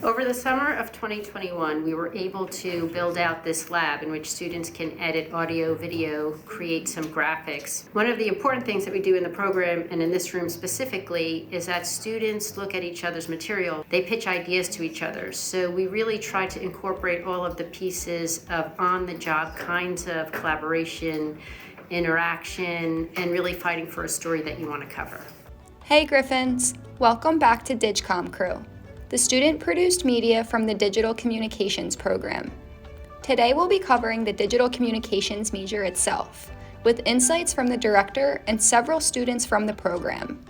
Over the summer of 2021, we were able to build out this lab in which students can edit audio, video, create some graphics. One of the important things that we do in the program, and in this room specifically, is that students look at each other's material. They pitch ideas to each other. So we really try to incorporate all of the pieces of on-the-job kinds of collaboration, interaction, and really fighting for a story that you want to cover. Hey Griffins, welcome back to DigCom Crew, the student-produced media from the Digital Communications program. Today we'll be covering the Digital Communications major itself, with insights from the director and several students from the program.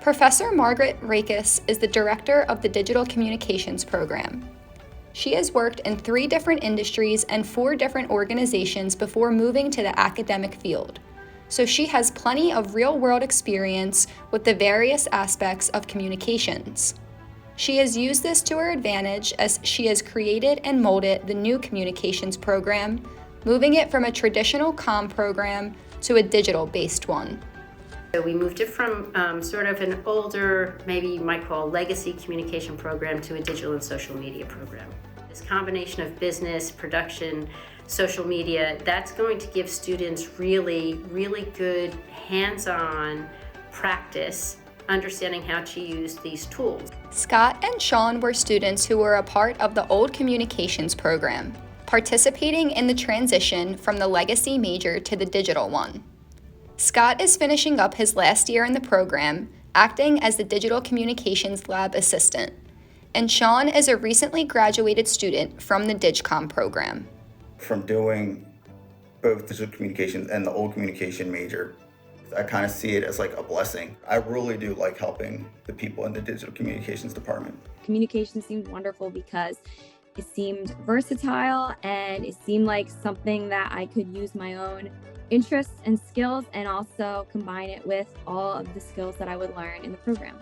Professor Margaret Rakes is the director of the Digital Communications program. She has worked in 3 different industries and 4 different organizations before moving to the academic field, so she has plenty of real-world experience with the various aspects of communications. She has used this to her advantage as she has created and molded the new communications program, moving it from a traditional comm program to a digital-based one. So we moved it from sort of an older, maybe you might call legacy communication program to a digital and social media program. This combination of business, production, social media, that's going to give students really good hands-on practice understanding how to use these tools. Scott and Sean were students who were a part of the old communications program, participating in the transition from the legacy major to the digital one. Scott is finishing up his last year in the program, acting as the Digital Communications Lab assistant, and Sean is a recently graduated student from the DigCom program. From doing both digital communications and the old communication major, I kind of see it as like a blessing. I really do like helping the people in the digital communications department. Communication seemed wonderful because it seemed versatile and it seemed like something that I could use my own interests and skills and also combine it with all of the skills that I would learn in the program.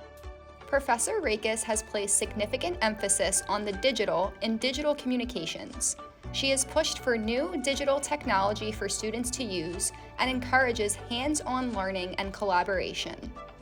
Professor Rakes has placed significant emphasis on the digital in digital communications. She has pushed for new digital technology for students to use and encourages hands-on learning and collaboration.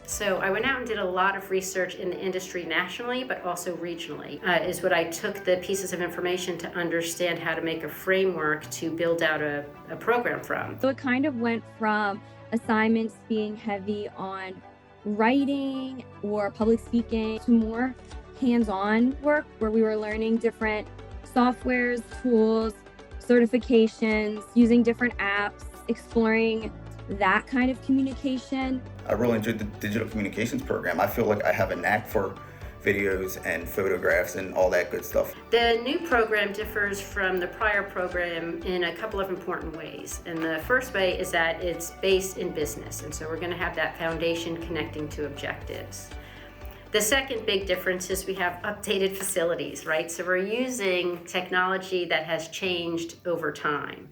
So I went out and did a lot of research in the industry nationally, but also regionally, is what I took the pieces of information to understand how to make a framework to build out a program from. So it kind of went from assignments being heavy on writing or public speaking to more hands-on work where we were learning different softwares, tools, certifications, using different apps, exploring that kind of communication. I really enjoyed the digital communications program. I feel like I have a knack for videos and photographs and all that good stuff. The new program differs from the prior program in a couple of important ways. And the first way is that it's based in business. And so we're going to have that foundation connecting to objectives. The second big difference is we have updated facilities, right? So we're using technology that has changed over time.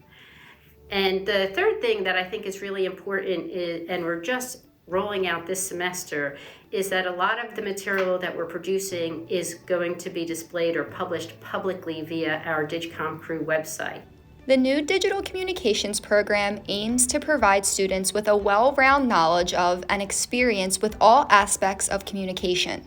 And the third thing that I think is really important is, and we're just rolling out this semester, is that a lot of the material that we're producing is going to be displayed or published publicly via our DigCom Crew website. The new Digital Communications program aims to provide students with a well-rounded knowledge of and experience with all aspects of communication.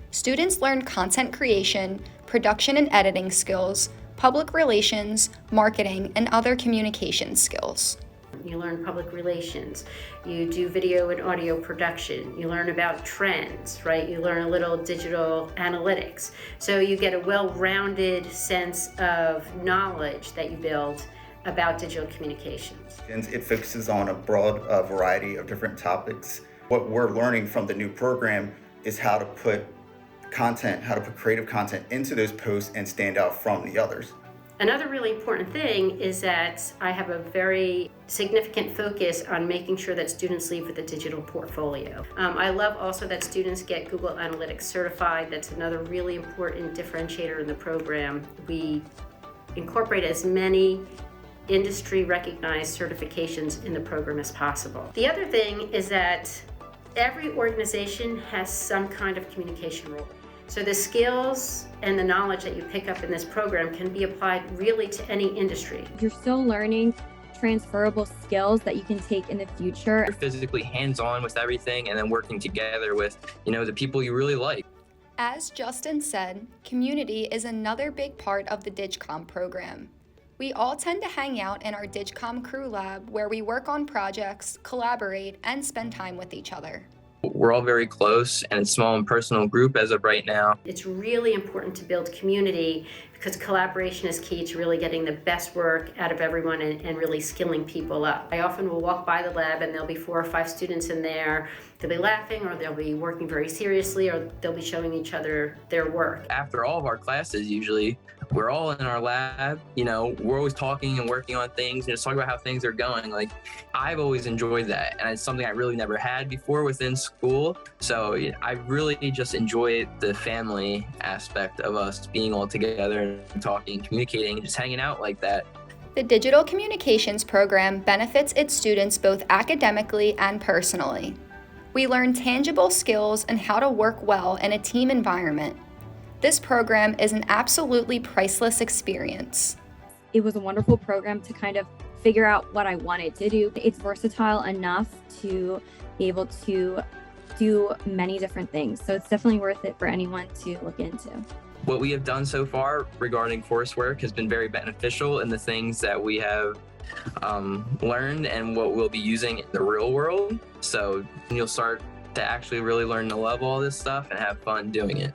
Students learn content creation, production and editing skills, public relations, marketing, and other communication skills. You learn public relations, you do video and audio production, you learn about trends, right? You learn a little digital analytics. So you get a well-rounded sense of knowledge that you build about digital communications. And it focuses on a broad variety of different topics. What we're learning from the new program is how to put content, how to put creative content into those posts and stand out from the others. Another really important thing is that I have a very significant focus on making sure that students leave with a digital portfolio. I love also that students get Google Analytics certified. That's another really important differentiator in the program. We incorporate as many industry recognized certifications in the program as possible. The other thing is that every organization has some kind of communication role. So the skills and the knowledge that you pick up in this program can be applied really to any industry. You're still learning transferable skills that you can take in the future. You're physically hands-on with everything and then working together with, the people you really like. As Justin said, community is another big part of the DigCom program. We all tend to hang out in our DigCom crew lab where we work on projects, collaborate, and spend time with each other. We're all very close and a small and personal group as of right now. It's really important to build community because collaboration is key to really getting the best work out of everyone and really skilling people up. I often will walk by the lab and there'll be 4 or 5 students in there. They'll be laughing, or they'll be working very seriously, or they'll be showing each other their work. After all of our classes, usually, we're all in our lab, we're always talking and working on things and just talking about how things are going. Like, I've always enjoyed that, and it's something I really never had before within school. So I really just enjoy the family aspect of us being all together and talking, communicating, and just hanging out like that. The Digital Communications program benefits its students both academically and personally. We learn tangible skills and how to work well in a team environment. This program is an absolutely priceless experience. It was a wonderful program to kind of figure out what I wanted to do. It's versatile enough to be able to do many different things. So it's definitely worth it for anyone to look into. What we have done so far regarding coursework has been very beneficial in the things that we have learned and what we'll be using in the real world. So you'll start to actually really learn to love all this stuff and have fun doing it.